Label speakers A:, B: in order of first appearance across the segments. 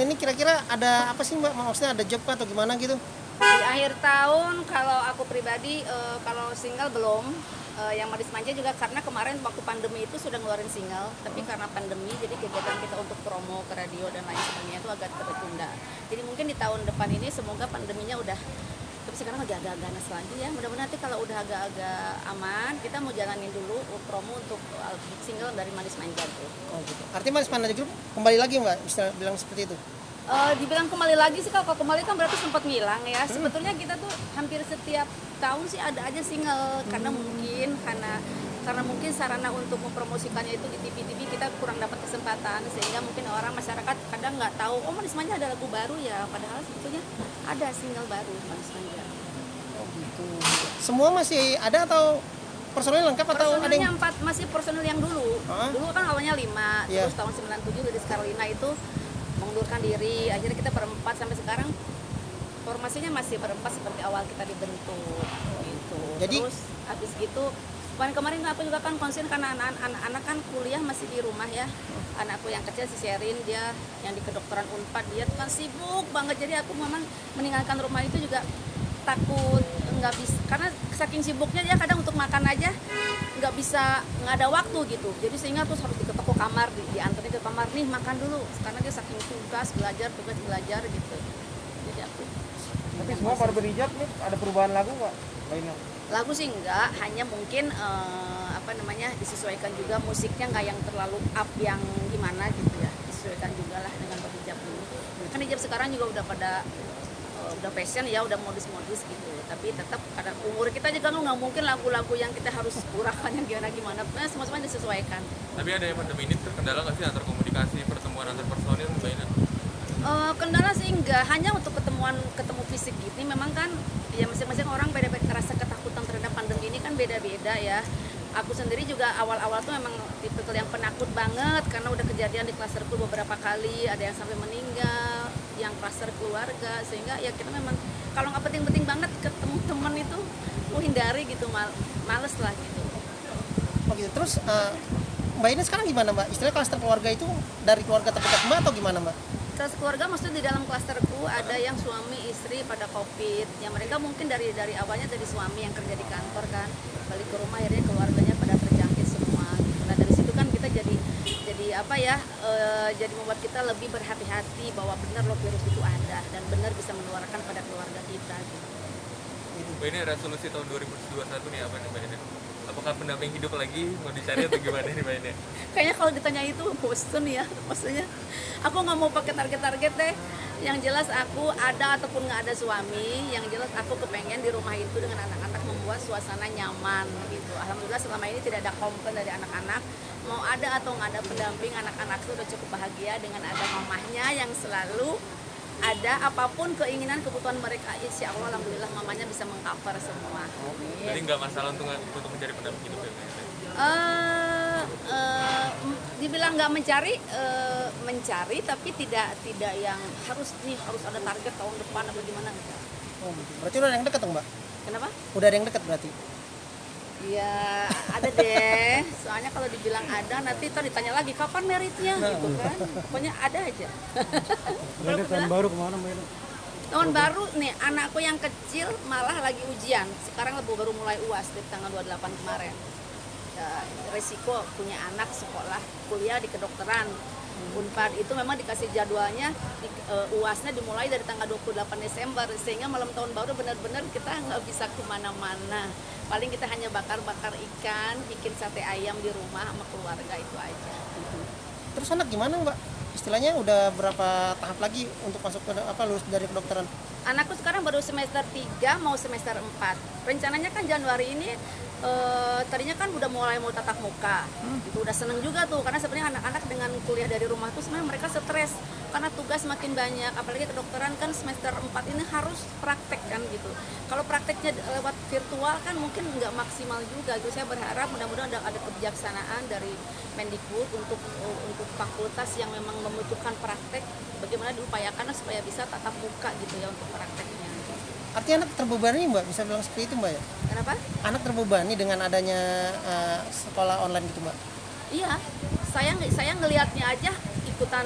A: tahun ini kira-kira ada apa sih Mbak? Maksudnya ada job kah atau gimana gitu?
B: Di akhir tahun kalau aku pribadi kalau single belum. Yang Manis Manja juga karena kemarin waktu pandemi itu sudah ngeluarin single, tapi karena pandemi jadi kegiatan kita untuk promo ke radio dan lain sebagainya itu agak tertunda. Jadi mungkin di tahun depan ini semoga pandeminya udah, tapi sekarang agak-agak ganas lagi ya. Mudah-mudahan nanti kalau udah agak-agak aman, kita mau jalanin dulu promo untuk single dari Manis Manja tuh.
A: Oh gitu. Artinya Manis Manja Group kembali lagi Mbak, bisa bilang seperti itu?
B: Dibilang kembali lagi sih, kalau kembali kan berarti sempat ngilang ya. Sebetulnya kita tuh hampir setiap tahun sih ada aja single karena mungkin sarana untuk mempromosikannya itu di TV kita kurang dapat kesempatan, sehingga mungkin orang masyarakat kadang nggak tahu oh Manis Manja ada lagu baru ya, padahal sebetulnya ada single baru Manis Manja.
A: Oh gitu. Semua masih ada atau personil lengkap atau ada
B: Personilnya
A: yang
B: 4, masih personil yang dulu. Dulu kan awalnya 5,
A: Iya.
B: terus tahun 97 dari Scarlina itu mengundurkan diri, akhirnya kita berempat sampai sekarang formasinya masih berempat seperti awal kita dibentuk gitu.
A: Jadi
B: terus habis gitu kemarin aku juga kan konsen karena anak-anak kan kuliah masih di rumah ya. Anakku yang kecil si Sherin, dia yang di kedokteran Unpad, dia tuh kan sibuk banget, jadi aku memang meninggalkan rumah itu juga takut nggak bisa, karena saking sibuknya dia kadang untuk makan aja nggak ada waktu gitu, jadi sehingga terus harus diketok ke kamar, diantarin ke kamar, nih makan dulu karena dia saking tugas belajar gitu. Jadi aku
C: Tapi semua baru berijab nih, ada perubahan lagu nggak? Lainnya?
B: lagu sih enggak, hanya mungkin disesuaikan juga musiknya, nggak yang terlalu up yang gimana gitu ya, disesuaikan juga lah dengan berhijab ini. Kan hijab sekarang juga udah pada udah fashion ya, udah modis gitu, tapi tetap ada umur kita juga nggak mungkin lagu-lagu yang kita harus kurangkan yang gimana semua disesuaikan.
D: Tapi ada yang pandemi ini terkendala nggak sih antar komunikasi, pertemuan antar personil lainnya?
B: Kendala sih enggak, hanya untuk ketemu fisik gitu. Memang kan ya masing-masing orang beda-beda, rasa ketakutan terhadap pandemi ini kan beda-beda ya. Aku sendiri juga awal-awal tuh memang tipe yang penakut banget karena udah kejadian di klasterku beberapa kali, ada yang sampai meninggal, yang klaster keluarga, sehingga ya kita memang kalau nggak penting-penting banget ketemu teman itu mau hindari gitu, males lah gitu.
A: oh gitu. Terus Mbak ini sekarang gimana Mbak? Istilahnya klaster keluarga itu dari keluarga terdekat Mbak atau gimana Mbak?
B: Klaster keluarga maksudnya di dalam klasterku ada yang suami istri pada COVID, yang mereka mungkin dari awalnya dari suami yang kerja di kantor kan, balik ke rumah akhirnya keluarganya pada terjangkit semua. Nah dari situ kan kita jadi jadi membuat kita lebih berhati-hati bahwa benar loh virus itu ada dan benar bisa menularkan pada keluarga kita gitu.
D: Mbak, ini resolusi tahun 2021 nih apa nih Mbak ini? Apakah pendamping hidup lagi mau dicari atau gimana nih Mbak ini?
B: Kayaknya kalau ditanya itu bosen ya, maksudnya aku nggak mau pakai target-target deh. Yang jelas aku ada ataupun nggak ada suami, yang jelas aku kepengen di rumah itu dengan anak-anak membuat suasana nyaman gitu. Alhamdulillah selama ini tidak ada komplain dari anak-anak. Mau ada atau nggak ada pendamping, anak-anak itu udah cukup bahagia dengan ada mamahnya yang selalu ada, apapun keinginan kebutuhan mereka, insya Allah alhamdulillah mamanya bisa mengcover semua.
D: Jadi nggak masalah untuk mencari pendamping hidup ya?
B: Dibilang nggak mencari tapi tidak yang harus ada target tahun depan atau gimana enggak.
A: Oh gitu. Berarti udah ada yang dekat dong Mbak?
B: Kenapa?
A: Udah ada yang dekat berarti?
B: Ya ada deh, soalnya kalau dibilang ada nanti ditanya lagi kapan meritnya gitu kan, pokoknya ada aja.
C: Ada tahun baru kemana Mbak?
B: Tahun baru nih anakku yang kecil malah lagi ujian, sekarang baru mulai UAS di tanggal 28 kemarin. Resiko punya anak sekolah kuliah di kedokteran Unpad itu memang dikasih jadwalnya UASnya dimulai dari tanggal 28 Desember, sehingga malam tahun baru benar-benar kita nggak bisa kemana-mana, paling kita hanya bakar-bakar ikan, bikin sate ayam di rumah sama keluarga, itu aja.
A: Terus anak gimana Mbak? Istilahnya udah berapa tahap lagi untuk masuk ke lulus dari kedokteran?
B: Anakku sekarang baru semester 3 mau semester 4. Rencananya kan Januari ini tadinya kan udah mulai mau tatap muka. Itu udah seneng juga tuh karena sebenarnya anak-anak dengan kuliah dari rumah tuh sebenarnya mereka stres karena tugas makin banyak, apalagi kedokteran kan semester 4 ini harus praktek kan gitu. Kalau prakteknya lewat virtual kan mungkin nggak maksimal juga gitu. Saya berharap mudah-mudahan ada kebijaksanaan dari Mendikbud untuk fakultas yang memang membutuhkan praktek, bagaimana diupayakan supaya bisa tatap muka gitu ya untuk prakteknya.
A: Artinya anak terbebani Mbak, bisa bilang seperti itu Mbak ya?
B: Kenapa?
A: Anak terbebani dengan adanya sekolah online gitu Mbak?
B: Iya, saya ngelihatnya aja ikutan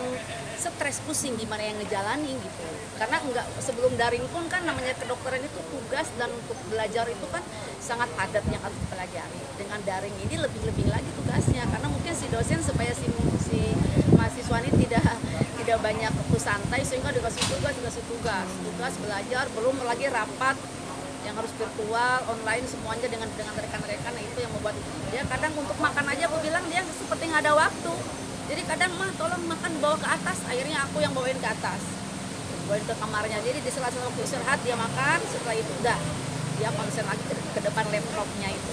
B: stres, pusing gimana yang ngejalanin gitu. Karena enggak, sebelum daring pun kan namanya kedokteran itu tugas dan untuk belajar itu kan sangat padat yang harus dipelajari. Dengan daring ini lebih-lebih lagi tugasnya, karena mungkin si dosen supaya si mahasiswa ini tidak banyak waktu santai, sehingga dikasih tugas belajar, belum lagi rapat yang harus virtual, online semuanya dengan rekan-rekan. Nah, itu yang membuat dia kadang untuk makan aja aku bilang dia seperti nggak ada waktu. Jadi kadang mah tolong makan bawa ke atas, akhirnya aku yang bawain ke atas, bawain ke kamarnya. Jadi di sela-sela waktu istirahat dia makan, setelah itu udah dia konsen lagi ke depan laptopnya itu.